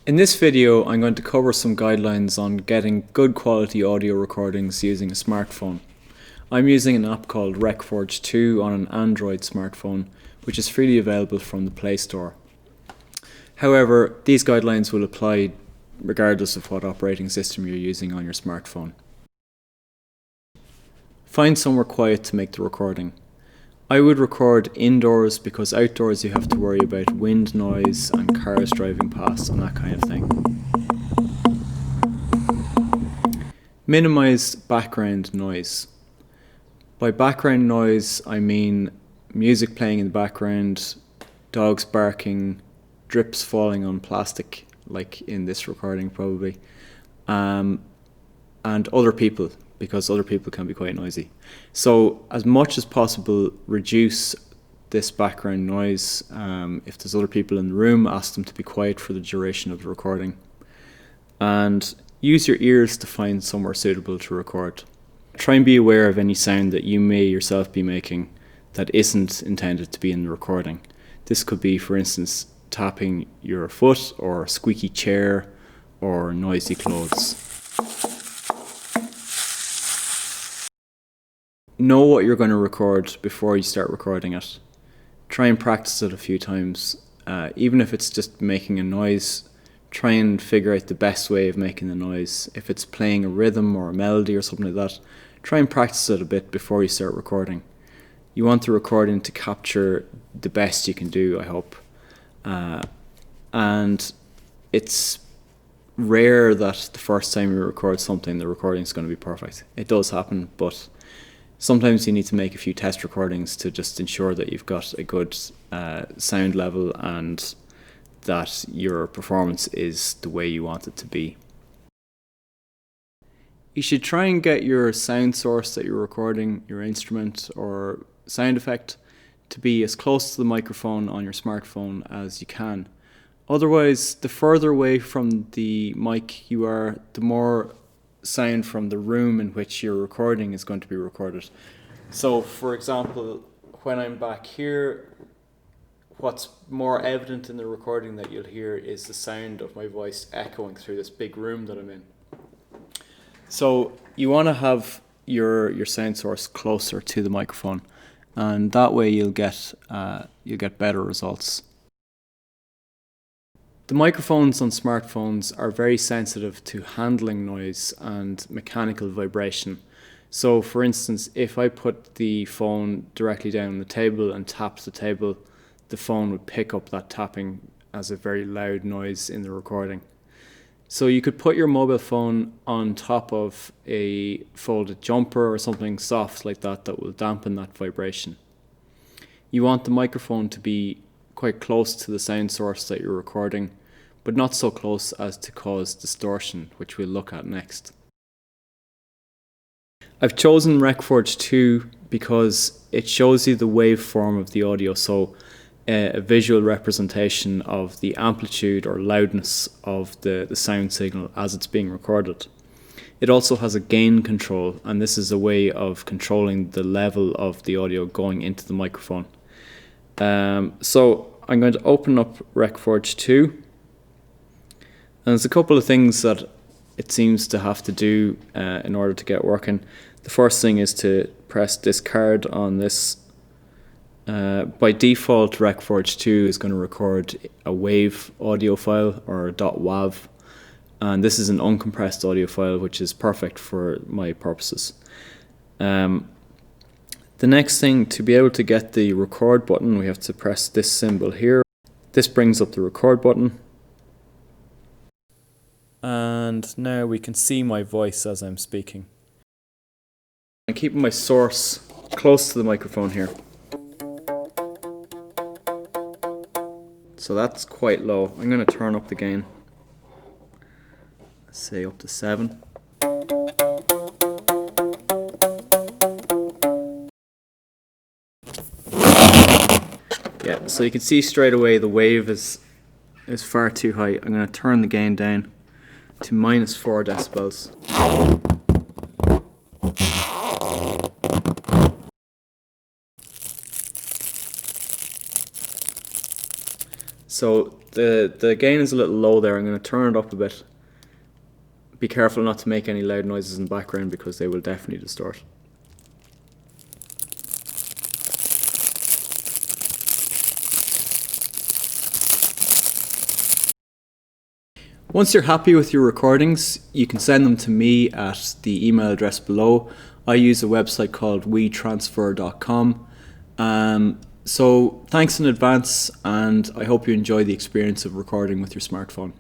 In this video, I'm going to cover some guidelines on getting good quality audio recordings using a smartphone. I'm using an app called RecForge II on an Android smartphone, which is freely available from the Play Store. However, these guidelines will apply regardless of what operating system you're using on your smartphone. Find somewhere quiet to make the recording. I would record indoors because outdoors you have to worry about wind noise and cars driving past and that kind of thing. Minimize background noise. By background noise I mean music playing in the background, dogs barking, drips falling on plastic like in this recording probably, and other people, because other people can be quite noisy. So as much as possible, reduce this background noise. If there's other people in the room, ask them to be quiet for the duration of the recording. And use your ears to find somewhere suitable to record. Try and be aware of any sound that you may yourself be making that isn't intended to be in the recording. This could be, for instance, tapping your foot, or a squeaky chair, or noisy clothes. Know what you're going to record before you start recording it. Try and practice it a few times. Even if it's just making a noise, try and figure out the best way of making the noise. If it's playing a rhythm or a melody or something like that, try and practice it a bit before you start recording. You want the recording to capture the best you can do, I hope. And it's rare that the first time you record something, the recording is going to be perfect. It does happen, but sometimes you need to make a few test recordings to just ensure that you've got a good sound level and that your performance is the way you want it to be. You should try and get your sound source that you're recording, your instrument or sound effect, to be as close to the microphone on your smartphone as you can. Otherwise, the further away from the mic you are, the more sound from the room in which you're recording is going to be recorded. So, for example, when I'm back here, what's more evident in the recording that you'll hear is the sound of my voice echoing through this big room that I'm in. So you want to have your sound source closer to the microphone, and that way you'll get better results. The microphones on smartphones are very sensitive to handling noise and mechanical vibration. So for instance, if I put the phone directly down on the table and tap the table, the phone would pick up that tapping as a very loud noise in the recording. So you could put your mobile phone on top of a folded jumper or something soft like that that will dampen that vibration. You want the microphone to be quite close to the sound source that you're recording, but not so close as to cause distortion, which we'll look at next. I've chosen RecForge II because it shows you the waveform of the audio, so a visual representation of the amplitude or loudness of the sound signal as it's being recorded. It also has a gain control, and this is a way of controlling the level of the audio going into the microphone. So I'm going to open up RecForge II, and there's a couple of things that it seems to have to do in order to get working. The first thing is to press discard on this. By default, RecForge II is going to record a WAV audio file, or .wav, and this is an uncompressed audio file, which is perfect for my purposes. The next thing, to be able to get the record button, we have to press this symbol here. This brings up the record button. And now we can see my voice as I'm speaking. I'm keeping my source close to the microphone here. So that's quite low. I'm going to turn up the gain. Let's say up to 7. Yeah, so you can see straight away the wave is far too high. I'm going to turn the gain down to -4 decibels. So the gain is a little low there. I'm going to turn it up a bit. Be careful not to make any loud noises in the background because they will definitely distort. Once you're happy with your recordings, you can send them to me at the email address below. I use a website called wetransfer.com. So thanks in advance, and I hope you enjoy the experience of recording with your smartphone.